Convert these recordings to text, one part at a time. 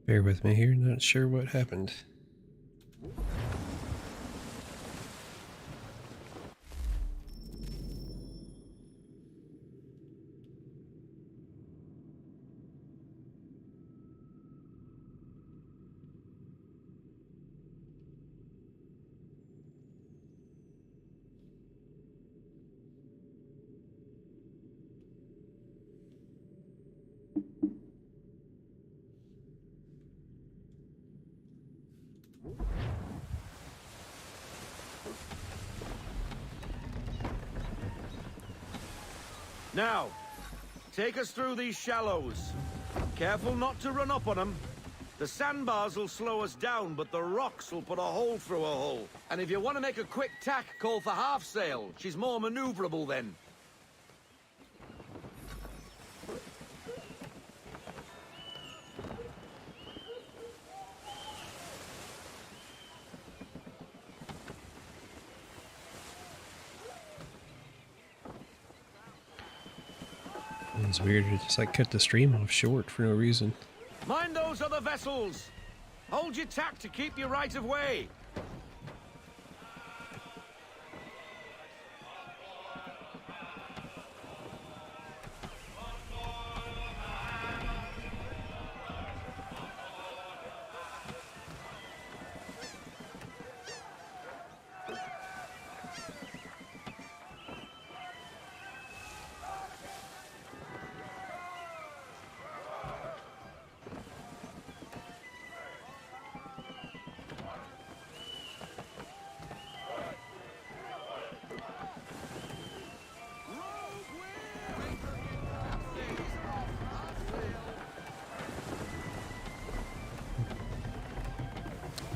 Bear with me here, not sure what happened. Now, take us through these shallows. Careful not to run up on them. The sandbars will slow us down, but the rocks will put a hole through a hole. And if you want to make a quick tack, call for half sail. She's more maneuverable then. It's weird, it just like cut the stream off short for no reason. Mind those other vessels! Hold your tack to keep your right of way.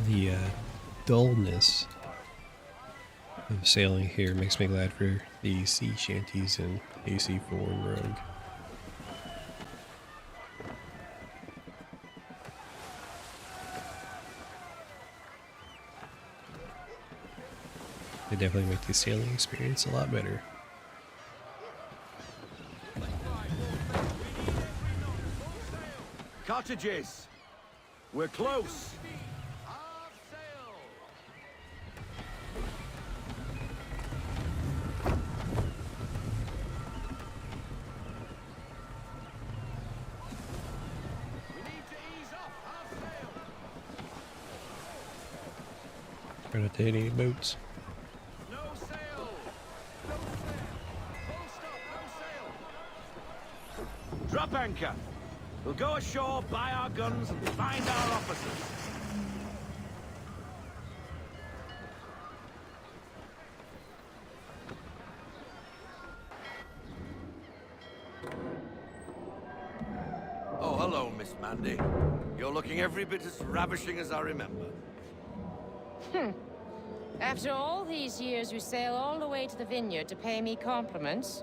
The dullness of sailing here makes me glad for the sea shanties in AC4 and Rogue. They definitely make the sailing experience a lot better. Cottages! We're close! Try not to hit any boats. No sail! No sail! Full stop, no sail! Drop anchor! We'll go ashore, buy our guns, and find our officers. Oh, hello, Miss Mandy. You're looking every bit as ravishing as I remember. After all these years, you sail all the way to the vineyard to pay me compliments?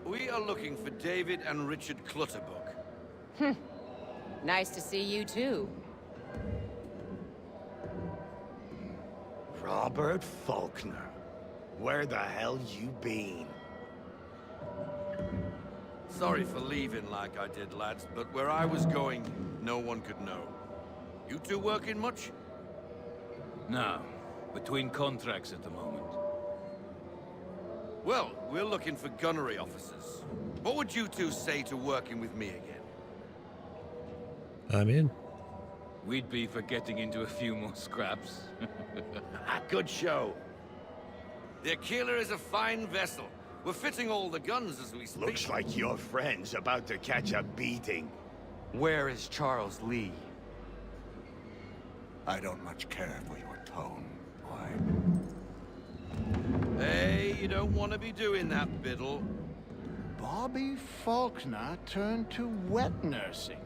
We are looking for David and Richard Clutterbuck. Nice to see you, too. Robert Faulkner. Where the hell you been? Sorry for leaving like I did, lads, but where I was going, no one could know. You two working much? No. Between contracts at the moment. Well, we're looking for gunnery officers. What would you two say to working with me again? I'm in. We'd be for getting into a few more scraps. Good show. The Aquila is a fine vessel. We're fitting all the guns as we speak. Looks like your friend's about to catch a beating. Where is Charles Lee? I don't much care for your tone, boy. Hey, you don't want to be doing that, Biddle. Bobby Faulkner turned to wet nursing.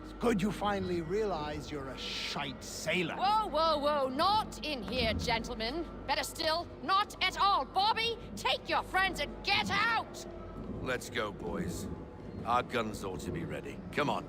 It's good you finally realize you're a shite sailor. Whoa, whoa, whoa, not in here, gentlemen. Better still, not at all. Bobby, take your friends and get out! Let's go, boys. Our guns ought to be ready. Come on.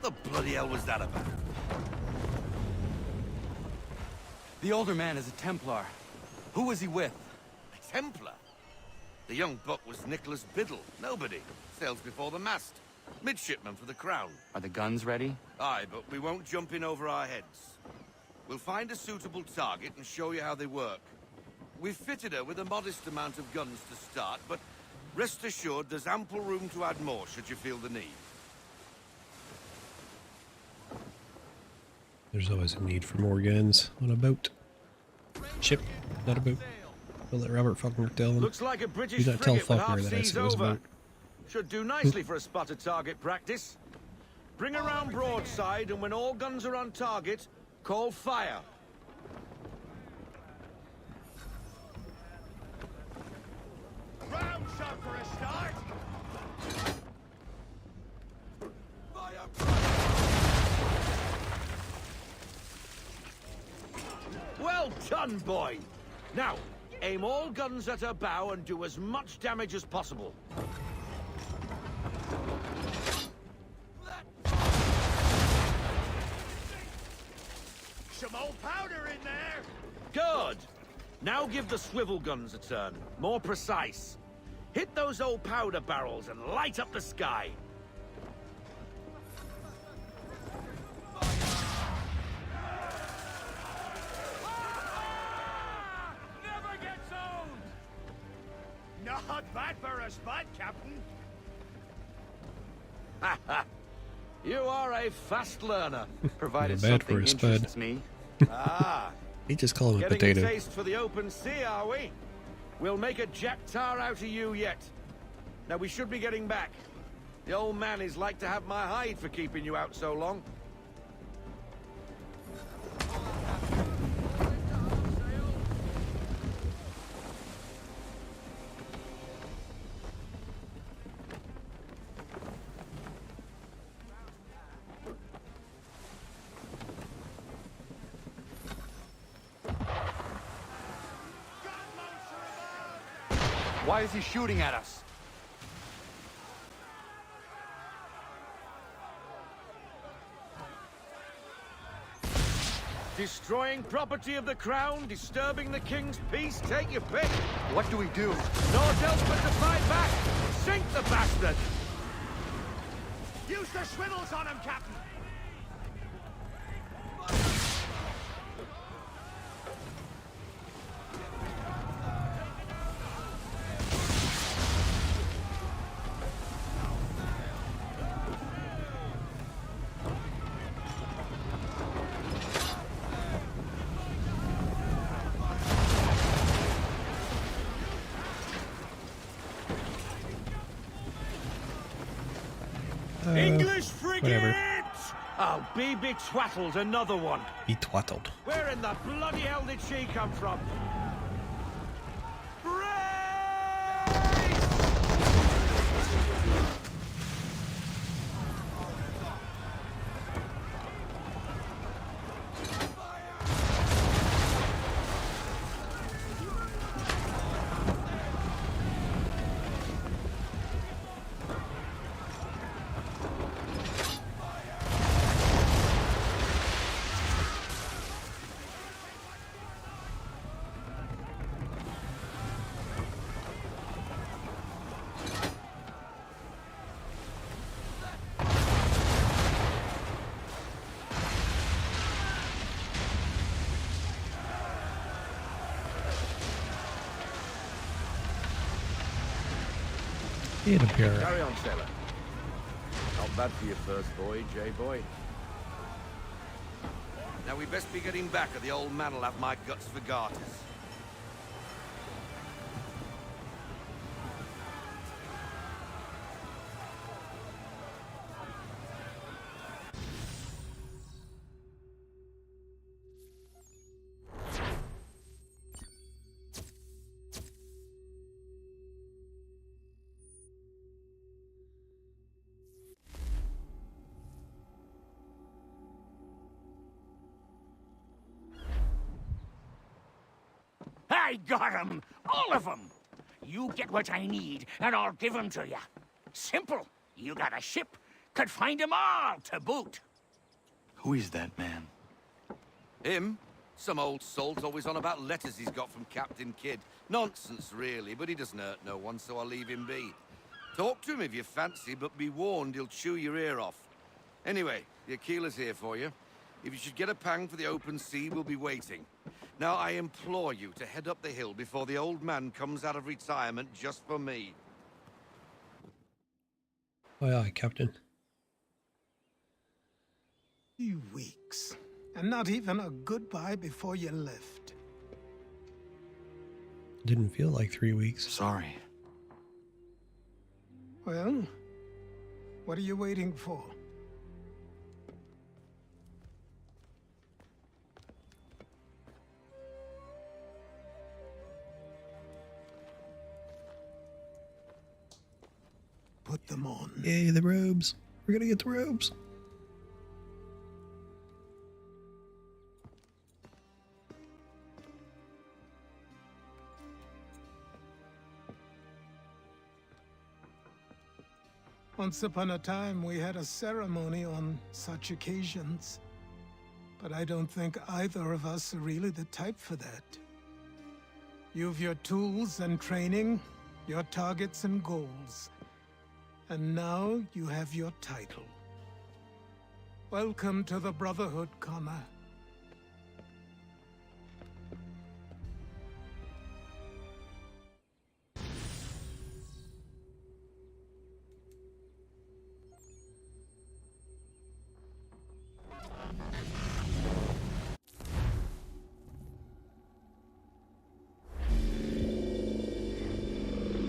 the bloody hell was that about? The older man is a Templar. Who was he with? A Templar? The young buck was Nicholas Biddle. Nobody. Sails before the mast. Midshipman for the Crown. Are the guns ready? Aye, but we won't jump in over our heads. We'll find a suitable target and show you how they work. We've fitted her with a modest amount of guns to start, but rest assured there's ample room to add more should you feel the need. There's always a need for more guns on a boat. Ship, not a boat. Don't let Robert Faulkner tell them. Looks like a British Do not tell frigate with Faulkner half that I seas said it was a over. boat. Should do nicely for a spotted target practice. Bring around broadside, and when all guns are on target, call fire. Round shot for a start. Well done, boy. Now, aim all guns at her bow and do as much damage as possible. Some old powder in there. Good. Now give the swivel guns a turn. More precise. Hit those old powder barrels and light up the sky. Never gets old. Not bad for a spot, Captain. You are a fast learner. Provided Not bad for something a spud. interests me. Ah, He just called him a getting a potato. taste for the open sea, are we? We'll make a Jack Tar out of you yet. Now we should be getting back. The old man is like to have my hide for keeping you out so long. Why is he shooting at us? Destroying property of the crown, disturbing the king's peace, take your pick. What do we do? Naught else but to fight back. Sink the bastard. Use the swivels on him, Captain. English frigate! whatever. Oh, be betwattled, another one. He twattled. Where in the bloody hell did she come from? Brace! It'll be alright. Carry on, sailor. Not bad for your first voyage, eh, boy? Now we best be getting back, or the old man'll have my guts for garters. I got 'em! All of 'em! You get what I need, and I'll give 'em to you. Simple. You got a ship, Could find 'em all to boot. Who is that man? Him? Some old salt always on about letters he's got from Captain Kidd. Nonsense, really, but he doesn't hurt no one, so I'll leave him be. Talk to him if you fancy, but be warned he'll chew your ear off. Anyway, the Aquila's here for you. If you should get a pang for the open sea, we'll be waiting. Now, I implore you to head up the hill before the old man comes out of retirement just for me. Aye, aye, Captain. 3 weeks. And not even a goodbye before you left. Didn't feel like 3 weeks. Sorry. Well, what are you waiting for? Put them on. Yay, the robes. We're gonna get the robes. Once upon a time, we had a ceremony on such occasions. But I don't think either of us are really the type for that. You've your tools and training, your targets and goals. And now you have your title. Welcome to the Brotherhood, Connor.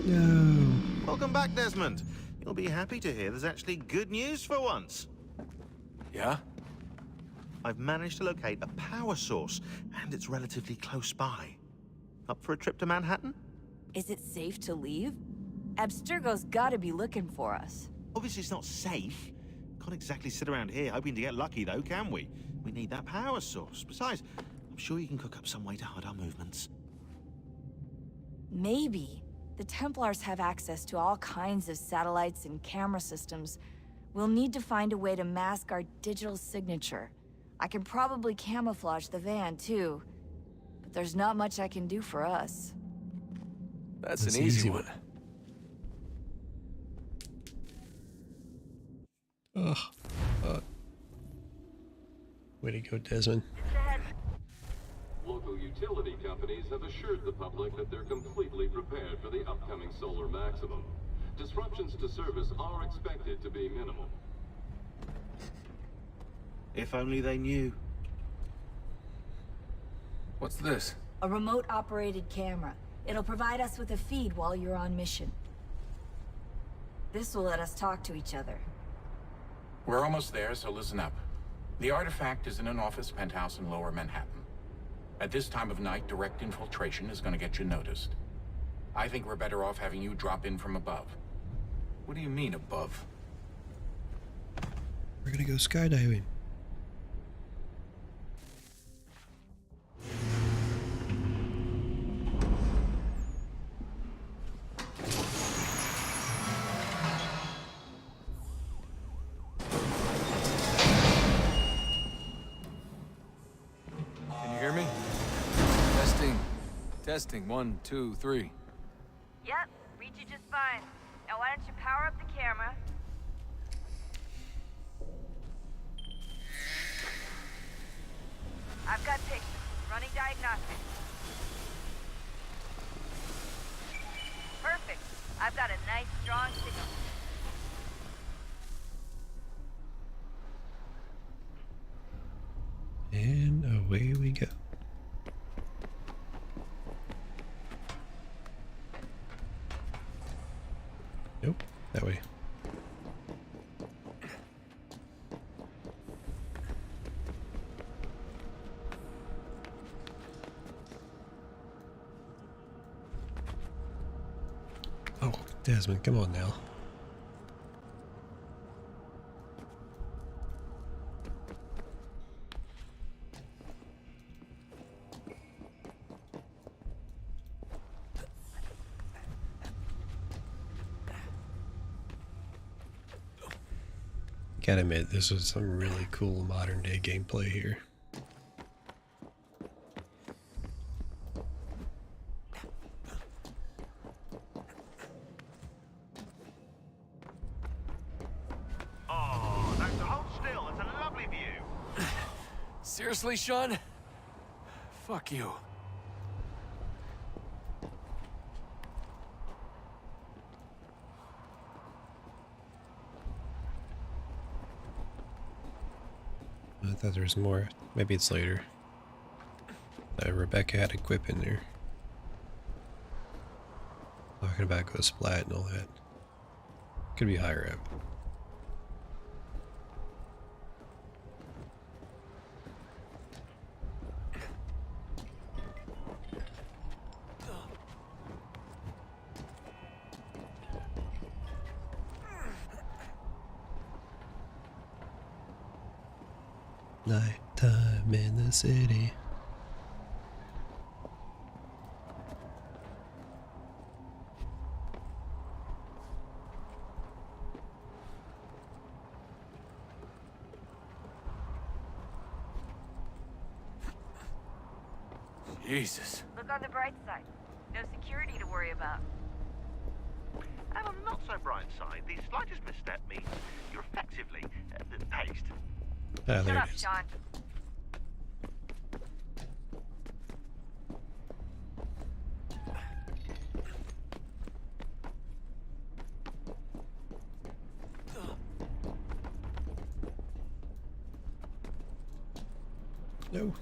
No. Welcome back, Desmond. You'll be happy to hear there's actually good news for once. Yeah? I've managed to locate a power source, and it's relatively close by. Up for a trip to Manhattan? Is it safe to leave? Abstergo's gotta be looking for us. Obviously it's not safe. Can't exactly sit around here hoping to get lucky, though, can we? We need that power source. Besides, I'm sure you can cook up some way to hide our movements. Maybe. The Templars have access to all kinds of satellites and camera systems. We'll need to find a way to mask our digital signature. I can probably camouflage the van, too. But there's not much I can do for us. That's an easy one. Ugh. Way to go, Desmond. Local utility companies have assured the public that they're completely prepared for the upcoming solar maximum. Disruptions to service are expected to be minimal. If only they knew. What's this? A remote-operated camera. It'll provide us with a feed while you're on mission. This will let us talk to each other. We're almost there, so listen up. The artifact is in an office penthouse in Lower Manhattan. At this time of night, direct infiltration is going to get you noticed. I think we're better off having you drop in from above. What do you mean, above? We're gonna go skydiving. Can you hear me? Testing. 1, 2, 3. Yep, read you just fine. Now why don't you power up the camera? I've got pictures. Running diagnostics. Perfect. I've got a nice, strong signal. And away we go. Nope, that way. Oh, Desmond, come on now. Gotta admit, this was some really cool modern day gameplay here. Oh, that's hold still. It's a lovely view. Seriously, Sean? Fuck you. I thought there was more. Maybe it's later. Rebecca had a quip in there. Talking about Ghost Splat and all that. Could be higher up. Nighttime in the city. Jesus. Look on the bright side. No security to worry about. And on the not so bright side, the slightest misstep means you're effectively paced. Ah, Shut there up, it is. Sean. No.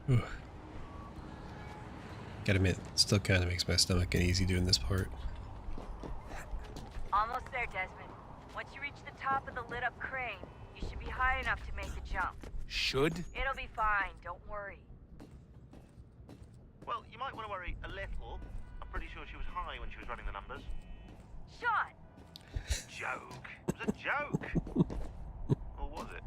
Ugh. Gotta admit, it still kind of makes my stomach uneasy doing this part. Almost there, Desmond. Once you reach the top of the lit-up crane, you should be high enough to make the jump. Should? It'll be fine, don't worry. Well, you might want to worry a little. I'm pretty sure she was high when she was running the numbers. Sean! Joke. It was a joke. Or was it?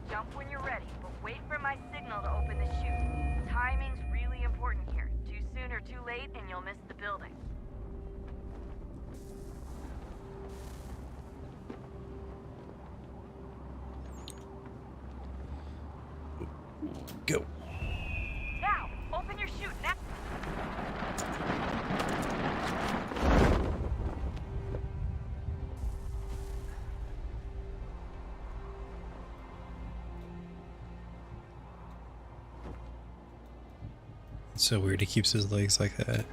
Jump when you're ready, but wait for my signal to open the chute. Timing's really important here. Too soon or too late, and you'll miss the building. Go. Now, open your chute now. It's so weird he keeps his legs like that.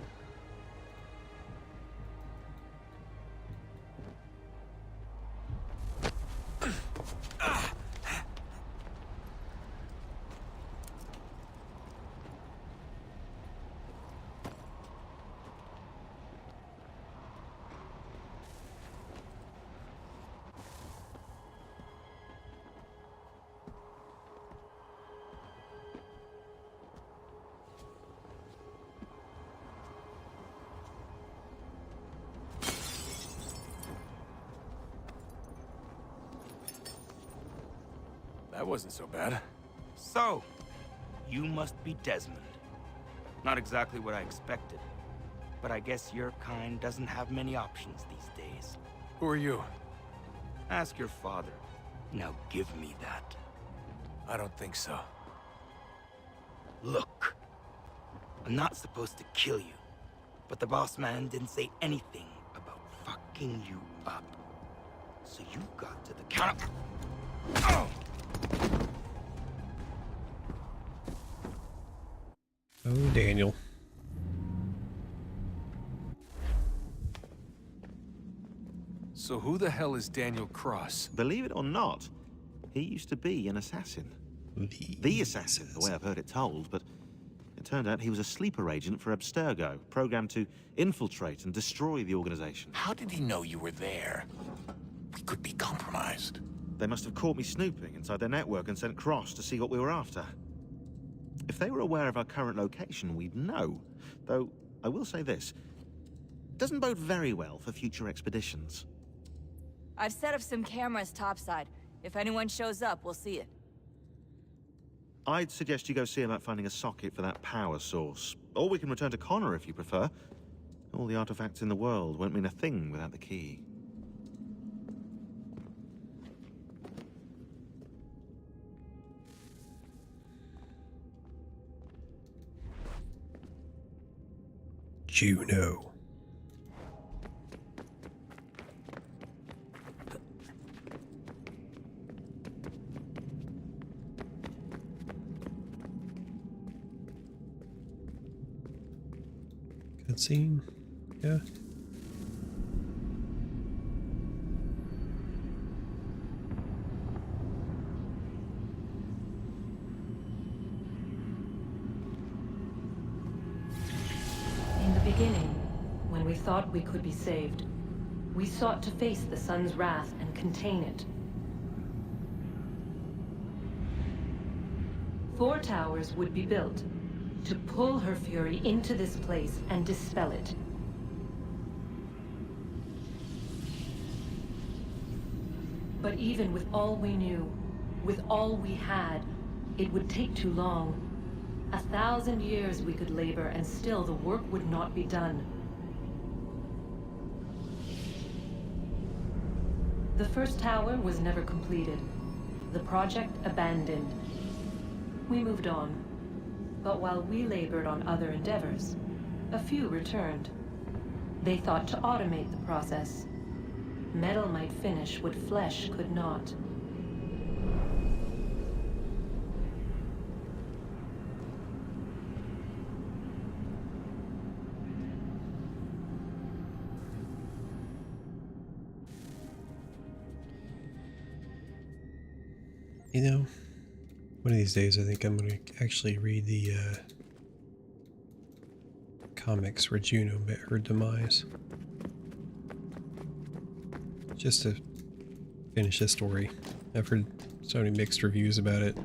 That wasn't so bad. So, you must be Desmond. Not exactly what I expected. But I guess your kind doesn't have many options these days. Who are you? Ask your father. Now give me that. I don't think so. Look. I'm not supposed to kill you. But the boss man didn't say anything about fucking you up. So you got to the counter. Oh! Oh, Daniel. So who the hell is Daniel Cross? Believe it or not, he used to be an assassin. The assassin, the way I've heard it told, but it turned out he was a sleeper agent for Abstergo, programmed to infiltrate and destroy the organization. How did he know you were there? We could be compromised. They must have caught me snooping inside their network and sent Cross to see what we were after. If they were aware of our current location, we'd know. Though, I will say this. It doesn't bode very well for future expeditions. I've set up some cameras topside. If anyone shows up, we'll see it. I'd suggest you go see about finding a socket for that power source. Or we can return to Connor if you prefer. All the artifacts in the world won't mean a thing without the key. Juno. Cutscene? Yeah. In the beginning, when we thought we could be saved, we sought to face the sun's wrath and contain it. 4 towers would be built to pull her fury into this place and dispel it. But even with all we knew, with all we had, it would take too long. 1,000 years we could labor, and still the work would not be done. The first tower was never completed. The project abandoned. We moved on. But while we labored on other endeavors, a few returned. They thought to automate the process. Metal might finish what flesh could not. You know, one of these days I think I'm going to actually read the comics where Juno met her demise. Just to finish the story. I've heard so many mixed reviews about it.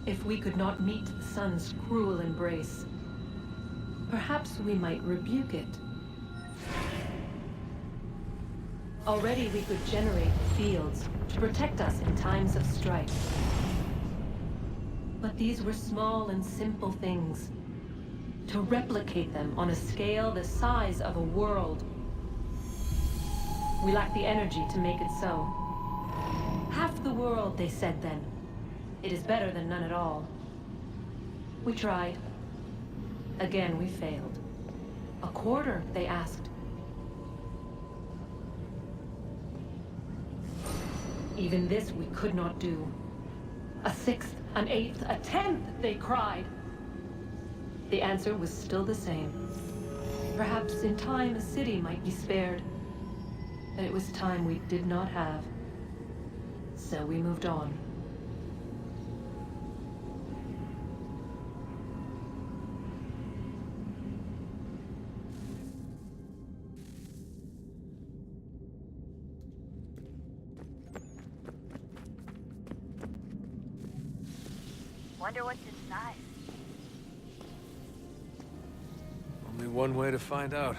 If we could not meet the sun's cruel embrace, perhaps we might rebuke it. Already we could generate fields to protect us in times of strife. But these were small and simple things. To replicate them on a scale the size of a world, we lack the energy to make it so. Half the world, they said then. It is better than none at all. We tried. Again, we failed. A quarter, they asked. Even this we could not do. A 6th, an 8th, a 10th, they cried. The answer was still the same. Perhaps in time a city might be spared. But it was time we did not have. So we moved on. Wonder what's inside. Only one way to find out.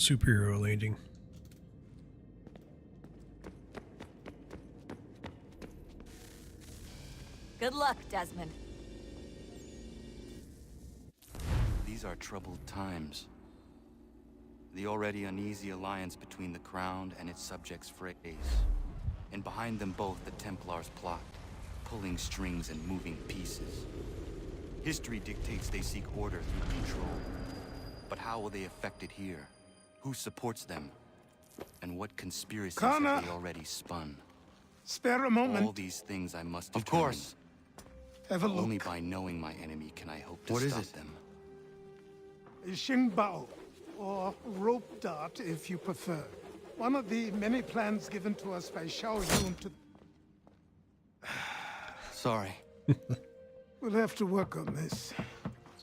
superhero landing. Good luck, Desmond. These are troubled times. The already uneasy alliance between the Crown and its subjects frays. And behind them both, the Templars plot, pulling strings and moving pieces. History dictates they seek order through control. But how will they affect it here? Who supports them? And what conspiracies Connor! have they already spun? Spare a moment. All these things I must Of determine. course. Have a look. Only by knowing my enemy can I hope to What is stop it? them. A Xingbao, or rope dart if you prefer. One of the many plans given to us by Xiao Yun to... Sorry. We'll have to work on this.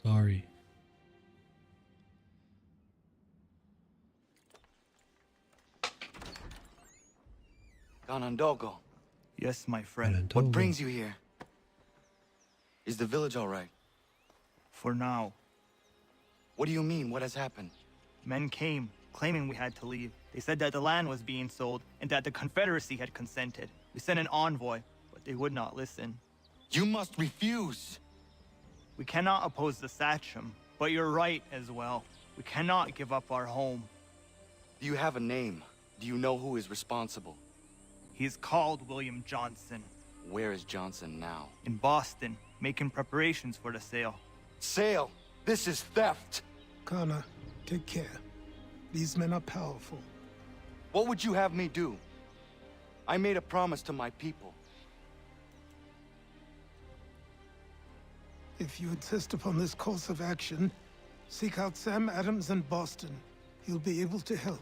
Sorry. Ganondogo, Yes, my friend. what brings you here? Is the village all right? For now. What do you mean? What has happened? Men came, claiming we had to leave. They said that the land was being sold, and that the Confederacy had consented. We sent an envoy, but they would not listen. You must refuse! We cannot oppose the Sachem, but you're right as well. We cannot give up our home. Do you have a name? Do you know who is responsible? He's called William Johnson. Where is Johnson now? In Boston, making preparations for the sale. Sale! This is theft! Connor, take care. These men are powerful. What would you have me do? I made a promise to my people. If you insist upon this course of action, seek out Sam Adams in Boston. He'll be able to help.